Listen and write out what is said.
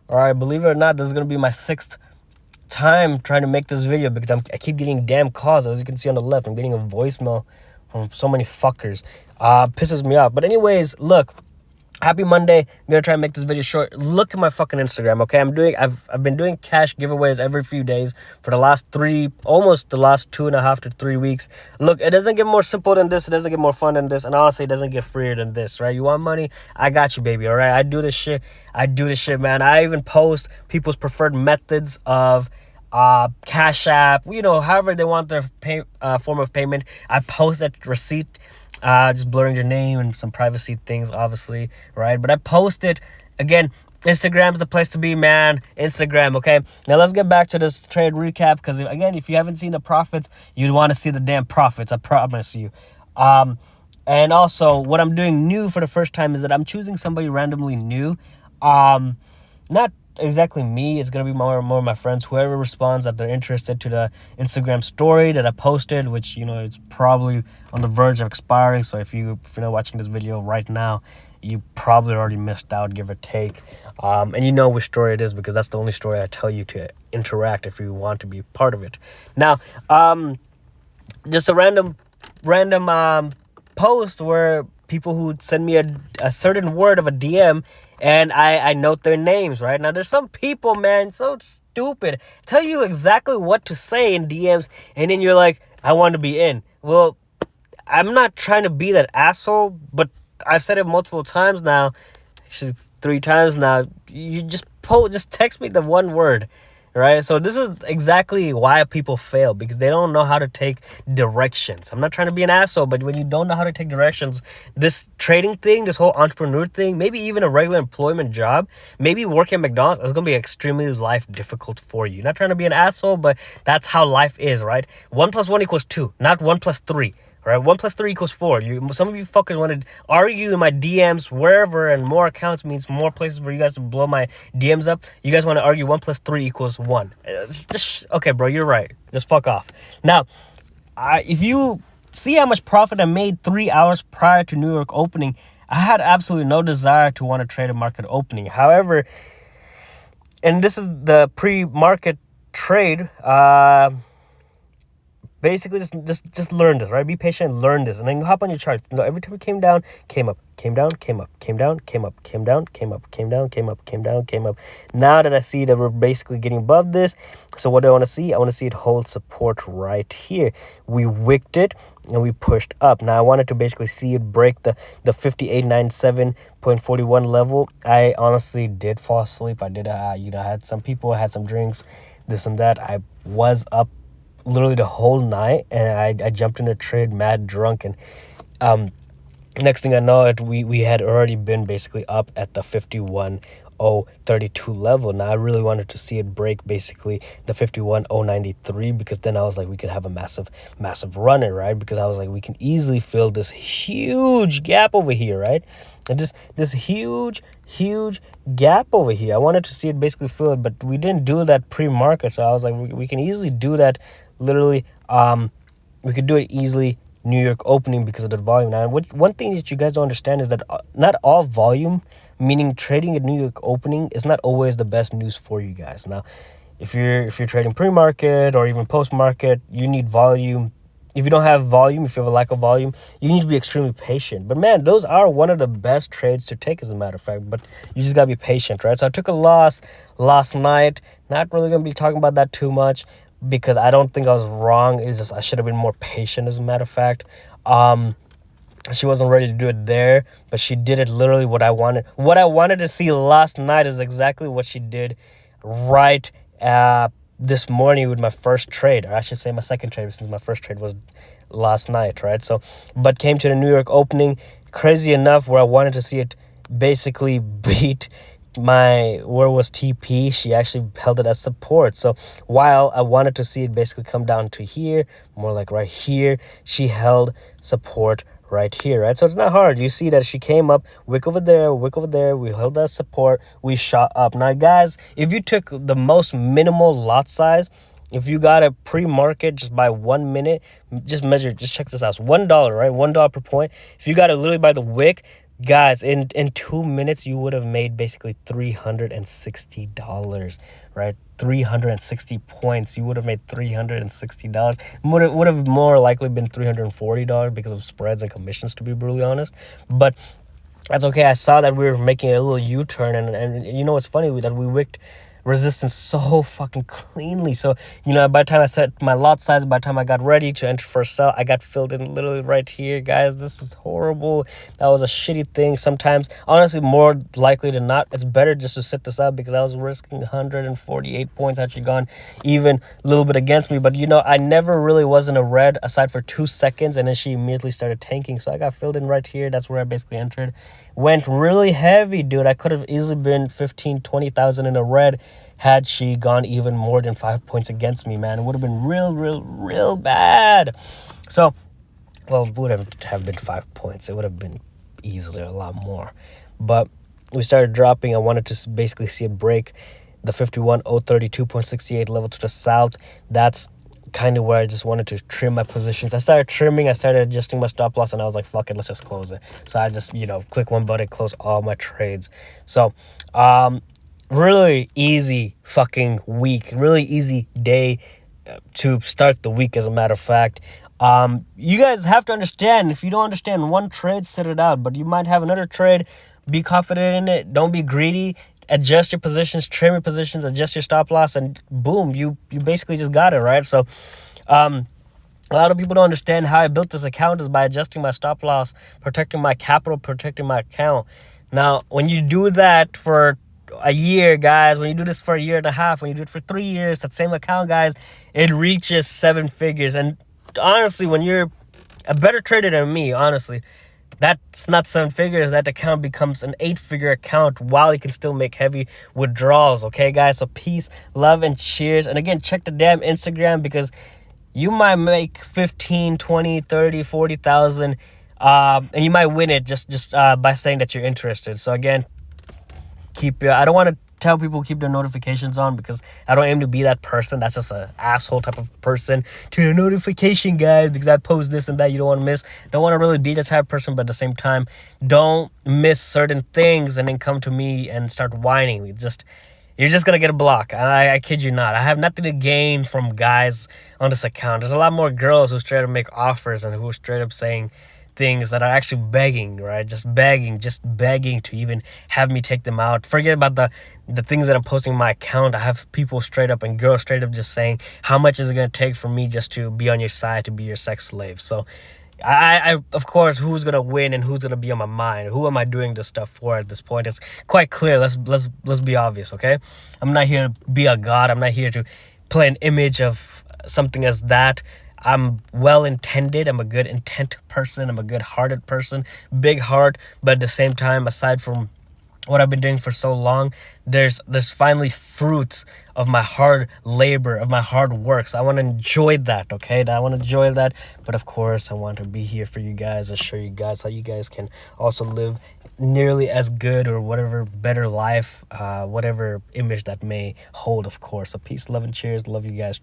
All right, believe it or not, this is gonna be my sixth time trying to make this video because I keep getting damn calls. As you can see on the left, I'm getting a voicemail from so many fuckers. Pisses me off. But anyways, look. Happy Monday. I'm gonna try and make this video short. Look at my fucking Instagram, okay? I've been doing cash giveaways every few days for the last almost the last 2.5 to 3 weeks. Look, it doesn't get more simple than this, it doesn't get more fun than this, and honestly, it doesn't get freer than this, right? You want money? I got you, baby, all right? I do this shit, man. I even post people's preferred methods of Cash App, however they want their form of payment. I post that receipt, just blurring their name and some privacy things, obviously, right? But I post it. Again, Instagram's the place to be, man. Instagram, okay? Now let's get back to this trade recap, because again, if you haven't seen the profits, you'd want to see the damn profits, I promise you. And also, what I'm doing new for the first time is that I'm choosing somebody randomly new. Not exactly me. It's gonna be more of my friends, whoever responds that they're interested to the Instagram story that I posted, which it's probably on the verge of expiring. So if you're not watching this video right now, you probably already missed out, give or take. And you know which story it is, because that's the only story I tell you to interact if you want to be part of it. Now, just a random post where people who send me a certain word of a DM, and I note their names, right? Now, there's some people, man, so stupid, tell you exactly what to say in DMs, and then you're like, I want to be in. Well, I'm not trying to be that asshole, but I've said it multiple times now, actually 3 times now. You just text me the one word, right? So this is exactly why people fail, because they don't know how to take directions. I'm not trying to be an asshole, but when you don't know how to take directions, this trading thing, this whole entrepreneur thing, maybe even a regular employment job, maybe working at McDonald's, is going to be extremely life difficult for you. Not trying to be an asshole, but that's how life is, right? 1 + 1 = 2, not 1 + 3. Right, 1 + 3 = 4. Some of you fuckers want to argue in my DMs wherever, and more accounts means more places for you guys to blow my DMs up. You guys want to argue 1 + 3 = 1. Okay, bro, you're right. Just fuck off. Now, if you see how much profit I made 3 hours prior to New York opening, I had absolutely no desire to want to trade a market opening. However, and this is the pre-market trade. Basically, just learn this, right? Be patient and learn this, and then hop on your charts. Every time it came down, came up, came down, came up, came down, came up, came down, came up, came down, came up, came down, came up. Now that I see that we're basically getting above this, so what do I want to see? I want to see it hold support right here. We wicked it and we pushed up. Now I wanted to basically see it break the 5897.41 level. I honestly did fall asleep. I did, I had some people, I had some drinks, this and that. I was up literally the whole night, and I jumped in a trade mad drunk, and next thing I know, we had already been basically up at the 51.032 level. Now I really wanted to see it break basically the 51.093, because then I was like, we could have a massive runner, right? Because I was like, we can easily fill this huge gap over here, right? And this huge gap over here, I wanted to see it basically fill it, but we didn't do that pre-market. So I was like, we can easily do that. Literally, we could do it easily New York opening because of the volume. Now, one thing that you guys don't understand is that not all volume, meaning trading at New York opening, is not always the best news for you guys. Now, if you're trading pre-market or even post-market, you need volume. If you don't have volume, if you have a lack of volume, you need to be extremely patient. But man, those are one of the best trades to take, as a matter of fact. But you just gotta be patient, right? So I took a loss last night. Not really gonna be talking about that too much, because I don't think I was wrong. It's just I should have been more patient, as a matter of fact. She wasn't ready to do it there, but she did it literally what I wanted. What I wanted to see last night is exactly what she did right this morning with my first trade, or I should say my second trade, since my first trade was last night, right? So, but came to the New York opening, crazy enough, where I wanted to see it basically beat where was TP, she actually held it as support. So while I wanted to see it basically come down to here, more like right here, she held support right here, right? So it's not hard. You see that she came up, wick over there, we held that support, we shot up. Now guys, if you took the most minimal lot size, if you got a pre-market just by 1 minute, just check this out. It's $1, right? $1 per point. If you got it literally by the wick, Guys, in 2 minutes you would have made basically $360, right? 360 points. You would have made $360. Would have more likely been $340 because of spreads and commissions, to be brutally honest. But that's okay. I saw that we were making a little U-turn, and you know what's funny, that we wicked resistance so fucking cleanly. So, by the time I set my lot size, by the time I got ready to enter for a sell, I got filled in literally right here. Guys, this is horrible. That was a shitty thing. Sometimes, honestly, more likely than not, it's better just to sit this out, because I was risking 148 points actually gone even a little bit against me. But I never really was in a red aside for 2 seconds, and then she immediately started tanking. So I got filled in right here. That's where I basically entered. Went really heavy, dude. I could have easily been 15, 20,000 in a red had she gone even more than 5 points against me, man. It would have been real bad. So, well, it would have been 5 points. It would have been easily a lot more. But we started dropping. I wanted to basically see it break the 51,032.68 level to the south. That's kind of where I just wanted to trim my positions. I started trimming. I started adjusting my stop loss, and I was like, fuck it, let's just close it. So I just, click one button, close all my trades. So, really easy fucking week, really easy day to start the week, as a matter of fact. You guys have to understand, if you don't understand one trade, sit it out. But you might have another trade. Be confident in it. Don't be greedy. Adjust your positions, trim your positions, adjust your stop loss, and boom, you basically just got it, right? So, a lot of people don't understand how I built this account is by adjusting my stop loss, protecting my capital, protecting my account. Now, when you do that for a year, guys, when you do this for a year and a half, when you do it for 3 years, that same account, guys, it reaches 7 figures. And honestly, when you're a better trader than me, honestly, that's not 7 figures. That account becomes an 8-figure account while you can still make heavy withdrawals. Okay, guys? So peace, love, and cheers. And again, check the damn Instagram, because you might make 15, 20, 30, 40,000, and you might win it just by saying that you're interested. So again, I don't want to tell people keep their notifications on, because I don't aim to be that person. That's just an asshole type of person. Turn your notification, guys, because I post this and that you don't want to miss. Don't want to really be that type of person, but at the same time, don't miss certain things and then come to me and start whining. You're just gonna get a block. I kid you not. I have nothing to gain from guys on this account. There's a lot more girls who straight up make offers and who are straight up saying things that are actually begging, right? Just begging to even have me take them out. Forget about the things that I'm posting on my account. I have people straight up and girls straight up just saying, how much is it going to take for me just to be on your side, to be your sex slave? So I of course, who's gonna win and who's gonna be on my mind? Who am I doing this stuff for at this point? It's quite clear. Let's be obvious, okay? I'm not here to be a god. I'm not here to play an image of something as that. I'm well-intended. I'm a good intent person. I'm a good-hearted person. Big heart, but at the same time, aside from what I've been doing for so long, there's finally fruits of my hard labor, of my hard work. So I want to enjoy that, okay? I want to enjoy that. But of course, I want to be here for you guys, and show you guys how you guys can also live nearly as good or whatever better life, whatever image that may hold, of course. So peace, love, and cheers. Love you guys.